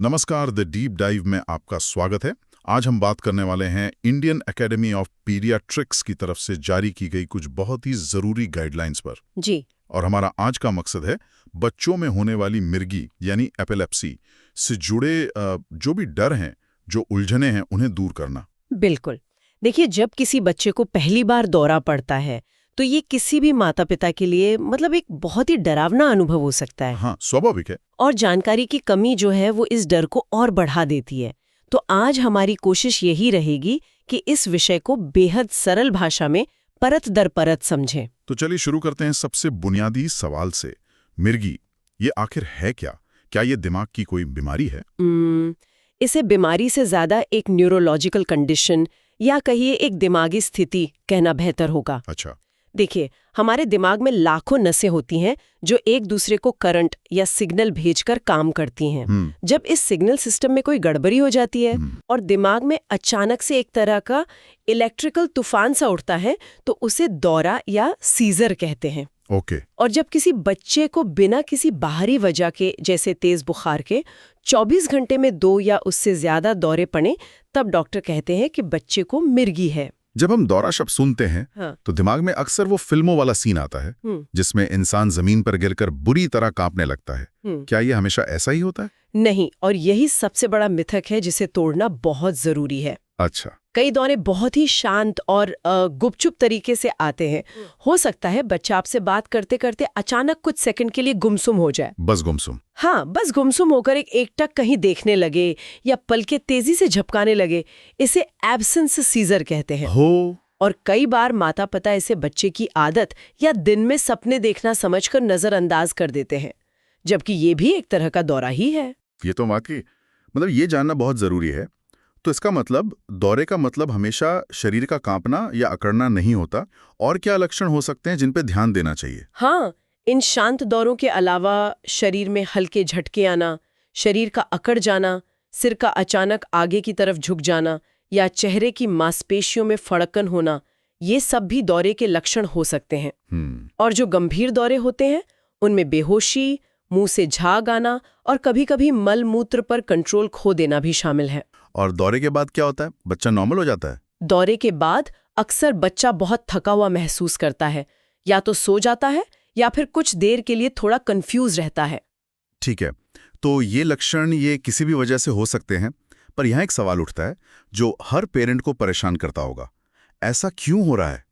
नमस्कार, the deep dive में आपका स्वागत है। आज हम बात करने वाले हैं इंडियन एकेडमी ऑफ पीडियाट्रिक्स की तरफ से जारी की गई कुछ बहुत ही ज़रूरी गाइडलाइंस पर। जी। और हमारा आज का मकसद है बच्चों में होने वाली मिर्गी यानी एपिलेप्सी से जुड़े जो भी डर हैं, जो उलझने हैं, उन्हें दूर करना। बिल्कुल। देखिए, जब किसी बच्चे को पहली बार दौरा पड़ता है तो ये किसी भी माता पिता के लिए एक बहुत ही डरावना अनुभव हो सकता है। हाँ, स्वाभाविक है। और जानकारी की कमी जो है वो इस डर को और बढ़ा देती है। तो आज हमारी कोशिश यही रहेगी कि इस विषय को बेहद सरल भाषा में परत दर परत समझें। तो चलिए शुरू करते हैं सबसे बुनियादी सवाल से। मिर्गी ये आखिर है क्या? क्या ये दिमाग की कोई बीमारी है? इसे बीमारी से ज्यादा एक न्यूरोलॉजिकल कंडीशन या कहिए एक दिमागी स्थिति कहना बेहतर होगा। अच्छा। देखिए, हमारे दिमाग में लाखों नसें होती हैं जो एक दूसरे को करंट या सिग्नल भेजकर काम करती हैं। जब इस सिग्नल सिस्टम में कोई गड़बड़ी हो जाती है और दिमाग में अचानक से एक तरह का इलेक्ट्रिकल तूफान सा उठता है तो उसे दौरा या सीजर कहते हैं। ओके। और जब किसी बच्चे को बिना किसी बाहरी वजह के, जैसे तेज बुखार के, 24 घंटे में 2 या उससे ज्यादा दौरे पड़े, तब डॉक्टर कहते हैं कि बच्चे को मिर्गी है। जब हम दौरा शब्द सुनते हैं हाँ। तो दिमाग में अक्सर वो फिल्मों वाला सीन आता है जिसमें इंसान जमीन पर गिरकर बुरी तरह कांपने लगता है। क्या ये हमेशा ऐसा ही होता है? नहीं, और यही सबसे बड़ा मिथक है जिसे तोड़ना बहुत जरूरी है। अच्छा। कई दौरे बहुत ही शांत और गुपचुप तरीके से आते हैं। हो सकता है बच्चा आपसे बात करते करते अचानक कुछ सेकंड के लिए गुमसुम हो जाए। बस गुमसुम? हाँ, बस गुमसुम होकर एक एकटक कहीं देखने लगे या पलकें तेजी से झपकाने लगे। इसे एब्सेंस सीजर कहते हैं। हो। और कई बार माता पिता इसे बच्चे की आदत या दिन में सपने देखना समझकर नजरअंदाज कर देते हैं, जबकि ये भी एक तरह का दौरा ही है। ये तो वाकई ये जानना बहुत जरूरी है। तो इसका दौरे का हमेशा शरीर का कांपना या अकड़ना नहीं होता। और क्या लक्षण हो सकते हैं जिन पे ध्यान देना चाहिए? हाँ, इन शांत दौरों के अलावा शरीर में हल्के झटके आना, शरीर का अकड़ जाना, सिर का अचानक आगे की तरफ झुक जाना या चेहरे की मांसपेशियों में फड़कन होना, ये सब भी दौरे के लक्षण हो सकते हैं। और जो गंभीर दौरे होते हैं उनमें बेहोशी, मुंह से झाग आना और कभी-कभी मल मूत्र पर कंट्रोल खो देना भी शामिल है। और दौरे के बाद क्या होता है? बच्चा नॉर्मल हो जाता है? दौरे के बाद अक्सर बच्चा बहुत थका हुआ महसूस करता है, या तो सो जाता है या फिर कुछ देर के लिए थोड़ा कंफ्यूज रहता है। ठीक है, तो ये लक्षण ये किसी भी वजह से हो सकते हैं, पर यहाँ एक सवाल उठता है जो हर पेरेंट को परेशान करता होगा। ऐसा क्यों हो रहा है?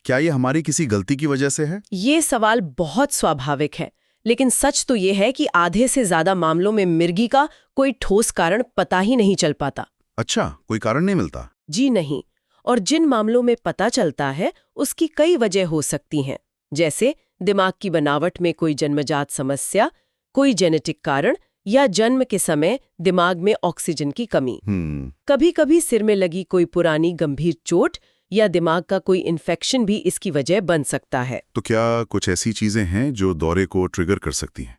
क्या ये हमारी किसी गलती की वजह से है? ये सवाल बहुत स्वाभाविक है, लेकिन सच तो ये है कि आधे से ज्यादा मामलों में मिर्गी का कोई ठोस कारण पता ही नहीं चल पाता। अच्छा, कोई कारण नहीं मिलता? जी नहीं। और जिन मामलों में पता चलता है उसकी कई वजह हो सकती हैं, जैसे दिमाग की बनावट में कोई जन्मजात समस्या, कोई जेनेटिक कारण या जन्म के समय दिमाग में ऑक्सीजन की कमी। कभी-कभी सिर में लगी कोई पुरानी गंभीर चोट या दिमाग का कोई इन्फेक्शन भी इसकी वजह बन सकता है। तो क्या कुछ ऐसी चीजें हैं जो दौरे को ट्रिगर कर सकती हैं?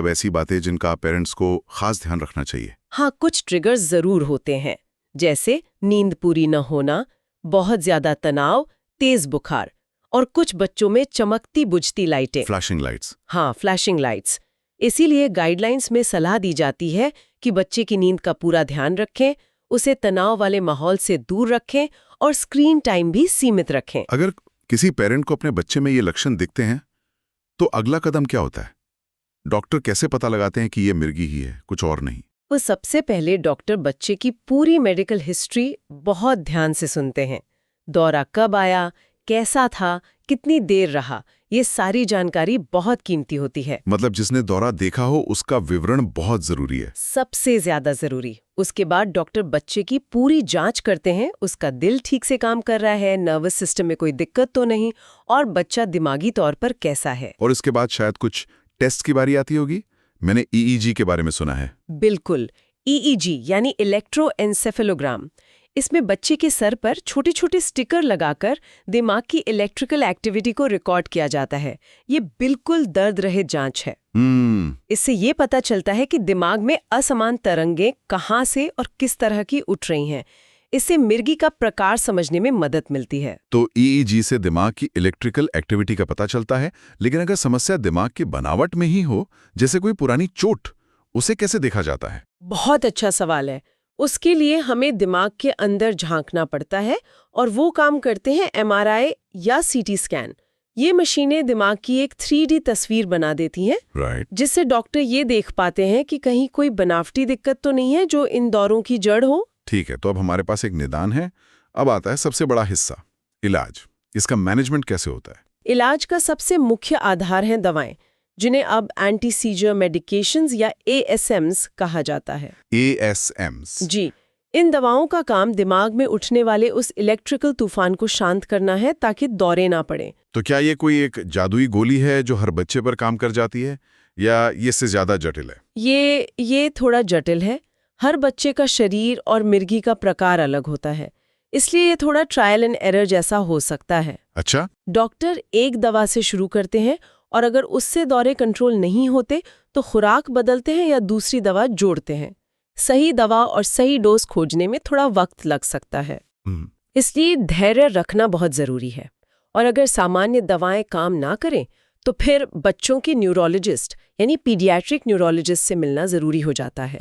ऐसी बातें जिनका पेरेंट्स को खास ध्यान रखना चाहिए? हाँ, कुछ ट्रिगर्स जरूर होते हैं, जैसे नींद पूरी न होना, बहुत ज्यादा तनाव, तेज बुखार और कुछ बच्चों में चमकती बुझती लाइटें। Flashing lights? हाँ, फ्लैशिंग लाइट्स। इसीलिए गाइडलाइंस में सलाह दी जाती है कि बच्चे की नींद का पूरा ध्यान रखें, उसे तनाव वाले माहौल से दूर रखें और स्क्रीन टाइम भी सीमित रखें। अगर किसी पेरेंट को अपने बच्चे में ये लक्षण दिखते हैं तो अगला कदम क्या होता है? डॉक्टर कैसे पता लगाते हैं कि ये मिर्गी ही है, कुछ और नहीं? वो सबसे पहले डॉक्टर बच्चे की पूरी मेडिकल हिस्ट्री बहुत ध्यान से सुनते हैं। दौरा कब आया, कैसा था, कितनी देर रहा, ये सारी जानकारी बहुत कीमती होती है। जिसने दौरा देखा हो उसका विवरण बहुत जरूरी है? सबसे ज्यादा जरूरी। उसके बाद डॉक्टर बच्चे की पूरी जांच करते हैं, उसका दिल ठीक से काम कर रहा है, नर्वस सिस्टम में कोई दिक्कत तो नहीं, और बच्चा दिमागी तौर पर कैसा है। और इसके बाद शायद कुछ टेस्ट की बारी आती होगी। मैंने ईईजी के बारे में सुना है। बिल्कुल, ईईजी यानी इलेक्ट्रोएन्सेफेलोग्राम। इसमें बच्चे के सर पर छोटे-छोटे स्टिकर लगाकर दिमाग की इलेक्ट्रिकल एक्टिविटी को रिकॉर्ड किया जाता है। ये बिल्कुल दर्द रहित जांच है। इससे ये पता चलता है कि दिमाग में असमान तरंगें कहाँ से और किस तरह की उठ रही हैं। इससे मिर्गी का प्रकार समझने में मदद मिलती है। तो ईईजी से दिमाग की इलेक्ट्रिकल एक्टिविटी का पता चलता है, लेकिन अगर समस्या दिमाग की बनावट में ही हो, जैसे कोई पुरानी चोट, उसे कैसे देखा जाता है? बहुत अच्छा सवाल है। उसके लिए हमें दिमाग के अंदर झांकना पड़ता है और वो काम करते हैं एमआरआई या सीटी स्कैन। ये मशीनें दिमाग की एक 3D तस्वीर बना देती हैं, राइट। जिससे डॉक्टर ये देख पाते हैं कि कहीं कोई बनावटी दिक्कत तो नहीं है जो इन दौरों की जड़ हो। ठीक है, तो अब हमारे पास एक निदान है। अब आता है सबसे बड़ा हिस्सा, इलाज। इसका मैनेजमेंट कैसे होता है? इलाज का सबसे मुख्य आधार हैं दवाएं, जिन्हें अब एंटी सीजर मेडिकेशंस या ASMs कहा जाता है। ASMs। जी, इन दवाओं का काम दिमाग में उठने वाले उस इलेक्ट्रिकल तूफान को शांत करना है ताकि दौरे ना पड़े। तो क्या ये कोई एक जादुई गोली है जो हर बच्चे पर काम कर जाती है, या ये इससे ज्यादा जटिल है? ये थोड़ा जटिल है। हर बच्चे का शरीर और मिर्गी का प्रकार अलग होता है, इसलिए ये थोड़ा ट्रायल एंड एरर जैसा हो सकता है। अच्छा। डॉक्टर एक दवा से शुरू करते हैं और अगर उससे दौरे कंट्रोल नहीं होते तो खुराक बदलते हैं या दूसरी दवा जोड़ते हैं। सही दवा और सही डोज खोजने में थोड़ा वक्त लग सकता है, इसलिए धैर्य रखना बहुत जरूरी है। और अगर सामान्य दवाएं काम ना करें तो फिर बच्चों के न्यूरोलॉजिस्ट यानी पीडियाट्रिक न्यूरोलॉजिस्ट से मिलना जरूरी हो जाता है।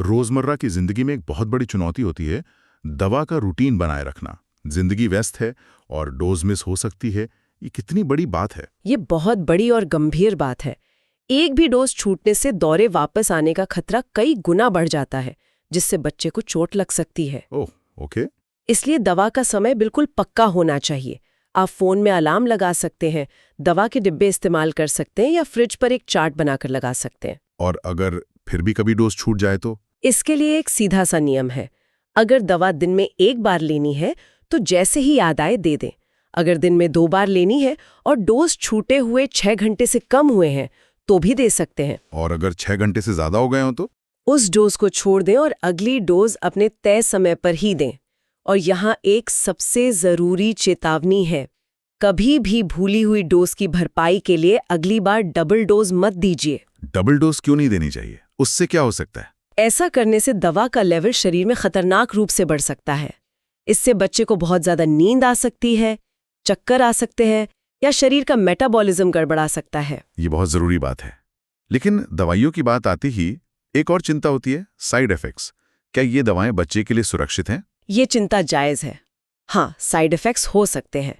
रोजमर्रा की जिंदगी में एक बहुत बड़ी चुनौती होती है दवा का रूटीन बनाए रखना। जिंदगी व्यस्त है और डोज मिस हो सकती है। ये कितनी बड़ी बात है? ये बहुत बड़ी और गंभीर बात है। एक भी डोज छूटने से दौरे वापस आने का खतरा कई गुना बढ़ जाता है, जिससे बच्चे को चोट लग सकती है। ओह, ओके। इसलिए दवा का समय बिल्कुल पक्का होना चाहिए। आप फोन में अलार्म लगा सकते हैं, दवा के डिब्बे इस्तेमाल कर सकते हैं या फ्रिज पर एक चार्ट बनाकर लगा सकते हैं। और अगर फिर भी कभी डोज छूट जाए तो? इसके लिए एक सीधा सा नियम है। अगर दवा दिन में एक बार लेनी है तो जैसे ही याद आए दे दें। अगर दिन में 2 बार लेनी है और डोज छूटे हुए 6 घंटे से कम हुए हैं तो भी दे सकते हैं। और अगर 6 घंटे से ज्यादा हो गए हो तो? उस डोज को छोड़ दें और अगली डोज अपने तय समय पर ही दें। और यहाँ एक सबसे जरूरी चेतावनी है, कभी भी भूली हुई डोज की भरपाई के लिए अगली बार डबल डोज मत दीजिए। डबल डोज क्यों नहीं देनी चाहिए? उससे क्या हो सकता है? ऐसा करने से दवा का लेवल शरीर में खतरनाक रूप से बढ़ सकता है। इससे बच्चे को बहुत ज्यादा नींद आ सकती है, चक्कर आ सकते हैं या शरीर का मेटाबॉलिज्म गड़बड़ा सकता है। ये बहुत जरूरी बात है। लेकिन दवाइयों की बात आती ही एक और चिंता होती है, साइड इफेक्ट्स। क्या ये दवाएं बच्चे के लिए सुरक्षित हैं? ये चिंता जायज है। हाँ, साइड इफेक्ट्स हो सकते हैं,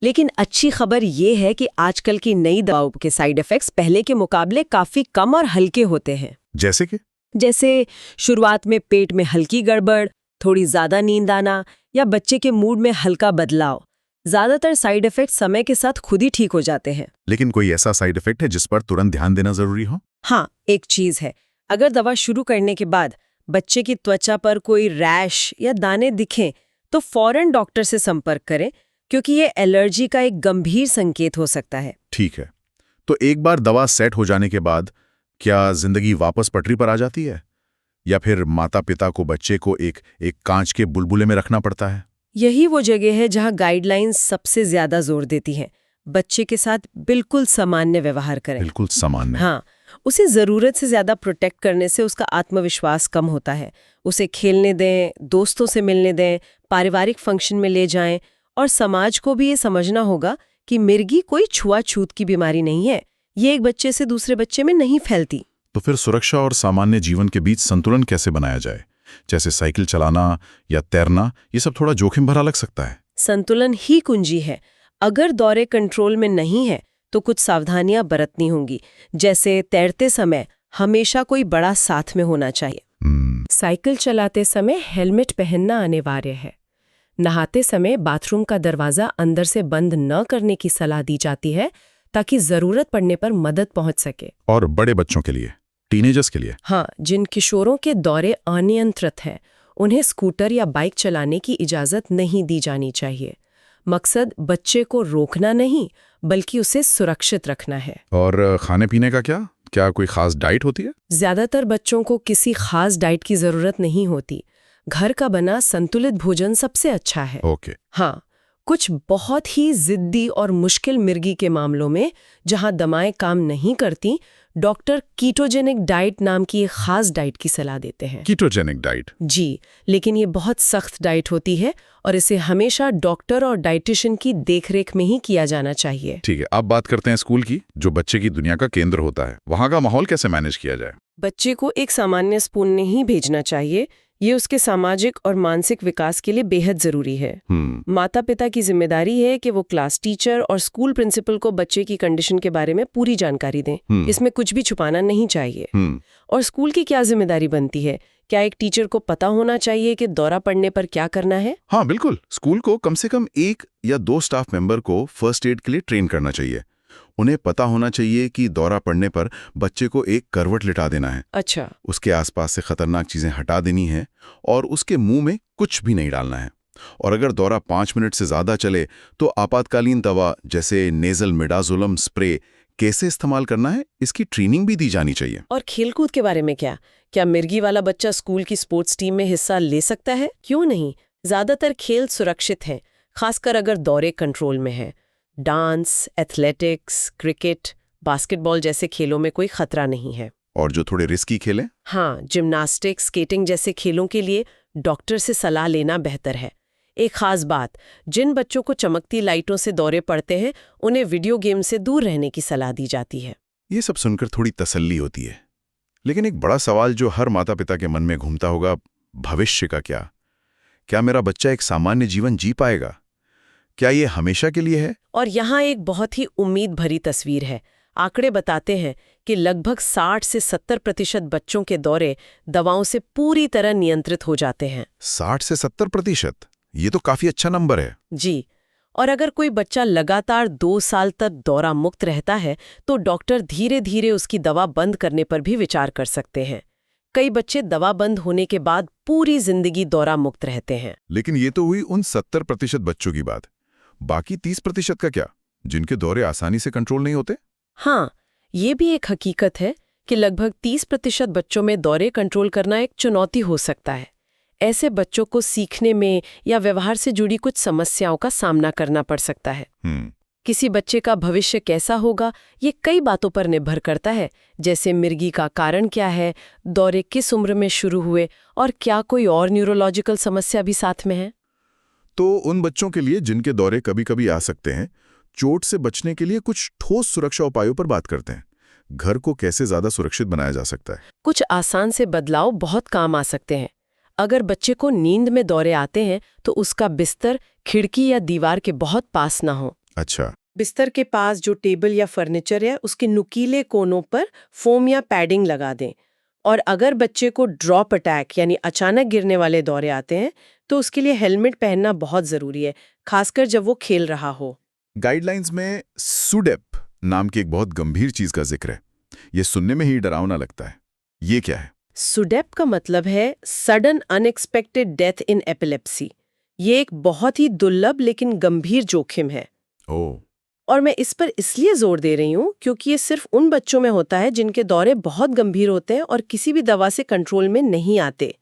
लेकिन अच्छी खबर ये है कि आजकल की नई दवाओं के साइड इफेक्ट्स पहले के मुकाबले काफी कम और हल्के होते हैं। जैसे कि? जैसे शुरुआत में पेट में हल्की गड़बड़, थोड़ी ज्यादा नींद आना या बच्चे के मूड में हल्का बदलाव। ज्यादातर साइड इफेक्ट समय के साथ खुद ही ठीक हो जाते हैं। लेकिन कोई ऐसा साइड इफेक्ट है जिस पर तुरंत ध्यान देना जरूरी हो? हाँ, एक चीज है। अगर दवा शुरू करने के बाद बच्चे की त्वचा पर कोई रैश या दाने दिखें तो फौरन डॉक्टर से संपर्क करें, क्योंकि ये एलर्जी का एक गंभीर संकेत हो सकता है। ठीक है। तो एक बार दवा सेट हो जाने के बाद क्या जिंदगी वापस पटरी पर आ जाती है, या फिर माता पिता को बच्चे को एक कांच के बुलबुले में रखना पड़ता है? यही वो जगह है जहां गाइडलाइंस सबसे ज्यादा जोर देती हैं। बच्चे के साथ बिल्कुल सामान्य व्यवहार करें। बिल्कुल सामान्य। हाँ, उसे जरूरत से ज्यादा प्रोटेक्ट करने से उसका आत्मविश्वास कम होता है। उसे खेलने दें, दोस्तों से मिलने दें, पारिवारिक फंक्शन में ले जाएं, और समाज को भी ये समझना होगा कि मिर्गी कोई छुआछूत की बीमारी नहीं है। ये एक बच्चे से दूसरे बच्चे में नहीं फैलती। तो फिर सुरक्षा और सामान्य जीवन के बीच संतुलन कैसे बनाया जाए? जैसे साइकिल चलाना या तैरना, ये सब थोड़ा जोखिम भरा लग सकता है। संतुलन ही कुंजी है। अगर दौरे कंट्रोल में नहीं है तो कुछ सावधानियां बरतनी होंगी, जैसे तैरते समय हमेशा कोई बड़ा साथ में होना चाहिए। साइकिल चलाते समय हेलमेट पहनना अनिवार्य है। नहाते समय बाथरूम का दरवाजा अंदर से बंद न करने की सलाह दी जाती है, ताकि जरूरत पड़ने पर मदद पहुंच सके। और बड़े बच्चों के लिए, टीनेजर्स के लिए? हाँ, जिन किशोरों के दौरे अनियंत्रित हैं, उन्हें स्कूटर या बाइक चलाने की इजाजत नहीं दी जानी चाहिए। मकसद बच्चे को रोकना नहीं, बल्कि उसे सुरक्षित रखना है। और खाने पीने का क्या कोई खास डाइट होती है? ज्यादातर बच्चों को किसी खास डाइट की जरूरत नहीं होती। घर का बना संतुलित भोजन सबसे अच्छा है। ओके। हाँ, कुछ बहुत ही जिद्दी और मुश्किल मिर्गी के मामलों में, जहां दवाएं काम नहीं करती, डॉक्टर कीटोजेनिक डाइट नाम की एक खास डाइट की सलाह देते हैं। Ketogenic diet? जी, लेकिन ये बहुत सख्त डाइट होती है और इसे हमेशा डॉक्टर और डाइटिशियन की देखरेख में ही किया जाना चाहिए। ठीक है, अब बात करते हैं स्कूल की, जो बच्चे की दुनिया का केंद्र होता है। वहाँ का माहौल कैसे मैनेज किया जाए? बच्चे को एक सामान्य स्पून नहीं भेजना चाहिए। ये उसके सामाजिक और मानसिक विकास के लिए बेहद जरूरी है। माता पिता की जिम्मेदारी है कि वो क्लास टीचर और स्कूल प्रिंसिपल को बच्चे की कंडीशन के बारे में पूरी जानकारी दें। इसमें कुछ भी छुपाना नहीं चाहिए। और स्कूल की क्या जिम्मेदारी बनती है? क्या एक टीचर को पता होना चाहिए कि दौरा पड़ने पर क्या करना है? हाँ बिल्कुल, स्कूल को कम से कम 1 या 2 स्टाफ मेंबर को फर्स्ट एड के लिए ट्रेन करना चाहिए। उन्हें पता होना चाहिए कि दौरा पड़ने पर बच्चे को एक करवट लिटा देना है। अच्छा। उसके आसपास से खतरनाक चीजें हटा देनी है और उसके मुंह में कुछ भी नहीं डालना है। और अगर दौरा 5 मिनट से ज्यादा चले तो आपातकालीन दवा जैसे नेजल मिडाजोलम स्प्रे कैसे इस्तेमाल करना है, इसकी ट्रेनिंग भी दी जानी चाहिए। और खेलकूद के बारे में क्या मिर्गी वाला बच्चा स्कूल की स्पोर्ट्स टीम में हिस्सा ले सकता है? क्यों नहीं? ज्यादातर खेल सुरक्षित हैं, खासकर अगर दौरे कंट्रोल में है। डांस, एथलेटिक्स, क्रिकेट, बास्केटबॉल जैसे खेलों में कोई खतरा नहीं है। और जो थोड़े रिस्की खेलें? हाँ, जिम्नास्टिक्स, स्केटिंग जैसे खेलों के लिए डॉक्टर से सलाह लेना बेहतर है। एक खास बात, जिन बच्चों को चमकती लाइटों से दौरे पड़ते हैं उन्हें वीडियो गेम से दूर रहने की सलाह दी जाती है। ये सब सुनकर थोड़ी तसल्ली होती है, लेकिन एक बड़ा सवाल जो हर माता पिता के मन में घूमता होगा, भविष्य का क्या? क्या मेरा बच्चा एक सामान्य जीवन जी पाएगा? क्या ये हमेशा के लिए है? और यहाँ एक बहुत ही उम्मीद भरी तस्वीर है। आंकड़े बताते हैं कि लगभग 60 से 70% बच्चों के दौरे दवाओं से पूरी तरह नियंत्रित हो जाते हैं। 60 से 70%? ये तो काफी अच्छा नंबर है। जी। और अगर कोई बच्चा लगातार 2 साल तक दौरा मुक्त रहता है तो डॉक्टर धीरे धीरे उसकी दवा बंद करने पर भी विचार कर सकते हैं। कई बच्चे दवा बंद होने के बाद पूरी जिंदगी दौरा मुक्त रहते हैं। लेकिन ये तो हुई उन 70% बच्चों की बात। बाकी 30% का क्या, जिनके दौरे आसानी से कंट्रोल नहीं होते? हाँ, ये भी एक हकीकत है कि लगभग 30% बच्चों में दौरे कंट्रोल करना एक चुनौती हो सकता है। ऐसे बच्चों को सीखने में या व्यवहार से जुड़ी कुछ समस्याओं का सामना करना पड़ सकता है। किसी बच्चे का भविष्य कैसा होगा ये कई बातों पर निर्भर करता है, जैसे मिर्गी का कारण क्या है, दौरे किस उम्र में शुरू हुए और क्या कोई और न्यूरोलॉजिकल समस्या भी साथ में है। तो उन बच्चों के लिए जिनके दौरे कभी-कभी आ सकते हैं, चोट से बचने के लिए कुछ ठोस सुरक्षा उपायों पर बात करते हैं। घर को कैसे ज्यादा सुरक्षित बनाया जा सकता है? कुछ आसान से बदलाव बहुत काम आ सकते हैं। अगर बच्चे को नींद में दौरे आते हैं तो उसका बिस्तर खिड़की या दीवार के बहुत पास ना हो। अच्छा। बिस्तर के पास जो टेबल या फर्नीचर है उसके नुकीले कोनों पर फोम या पैडिंग लगा दें। और अगर बच्चे को ड्रॉप अटैक यानी अचानक गिरने वाले दौरे आते हैं तो उसके लिए हेलमेट पहनना बहुत जरूरी है, खासकर जब वो खेल रहा हो। गाइडलाइंस में सुडेप नाम की एक बहुत गंभीर चीज का जिक्र है। ये सुनने में ही डरावना लगता है। ये क्या है? सुडेप का मतलब है sudden unexpected death in epilepsy. ये एक बहुत ही दुर्लभ लेकिन गंभीर जोखिम है। ओह। और मैं इस पर इसलिए जोर दे रही हूँ क्योंकि ये सिर्फ उन बच्चों में होता है जिनके दौरे बहुत गंभीर होते हैं और किसी भी दवा से कंट्रोल में नहीं आते।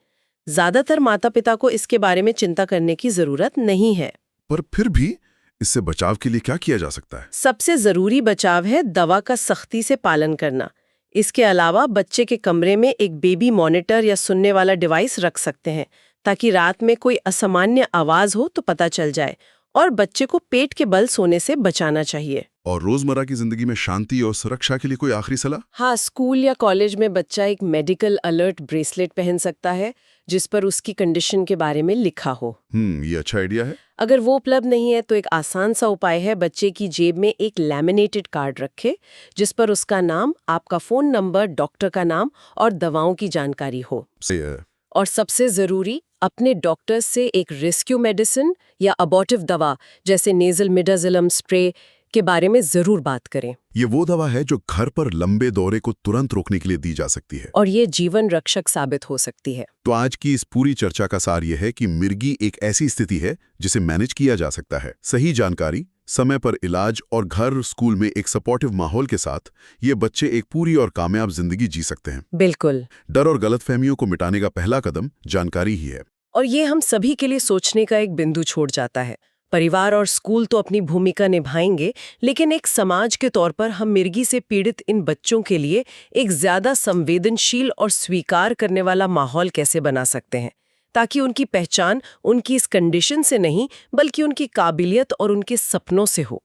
ज्यादातर माता पिता को इसके बारे में चिंता करने की जरूरत नहीं है। पर फिर भी इससे बचाव के लिए क्या किया जा सकता है? सबसे जरूरी बचाव है दवा का सख्ती से पालन करना। इसके अलावा बच्चे के कमरे में एक बेबी मॉनिटर या सुनने वाला डिवाइस रख सकते हैं ताकि रात में कोई असामान्य आवाज हो तो पता चल जाए। और बच्चे को पेट के बल सोने से बचाना चाहिए। और रोजमर्रा की जिंदगी में शांति और सुरक्षा के लिए कोई आखिरी सलाह? हाँ, स्कूल या कॉलेज में बच्चा एक मेडिकल अलर्ट ब्रेसलेट पहन सकता है जिस पर उसकी कंडीशन के बारे में लिखा हो। ये अच्छा आइडिया है। अगर वो उपलब्ध नहीं है तो एक आसान सा उपाय है, बच्चे की जेब में एक लैमिनेटेड कार्ड रखे जिस पर उसका नाम, आपका फोन नंबर, डॉक्टर का नाम और दवाओं की जानकारी हो। सही है। और सबसे जरूरी, अपने डॉक्टर से एक रेस्क्यू मेडिसिन या अबॉर्टिव दवा जैसे नेजल मिडाजोलम स्प्रे के बारे में जरूर बात करें। ये वो दवा है जो घर पर लंबे दौरे को तुरंत रोकने के लिए दी जा सकती है और ये जीवन रक्षक साबित हो सकती है। तो आज की इस पूरी चर्चा का सार यह है कि मिर्गी एक ऐसी स्थिति है जिसे मैनेज किया जा सकता है। सही जानकारी, समय पर इलाज और घर स्कूल में एक सपोर्टिव माहौल के साथ ये बच्चे एक पूरी और कामयाब जिंदगी जी सकते हैं। बिल्कुल। डर और गलतफहमियों को मिटाने का पहला कदम जानकारी ही है। और ये हम सभी के लिए सोचने का एक बिंदु छोड़ जाता है। परिवार और स्कूल तो अपनी भूमिका निभाएंगे, लेकिन एक समाज के तौर पर हम मिर्गी से पीड़ित इन बच्चों के लिए एक ज्यादा संवेदनशील और स्वीकार करने वाला माहौल कैसे बना सकते हैं, ताकि उनकी पहचान उनकी इस कंडीशन से नहीं बल्कि उनकी काबिलियत और उनके सपनों से हो।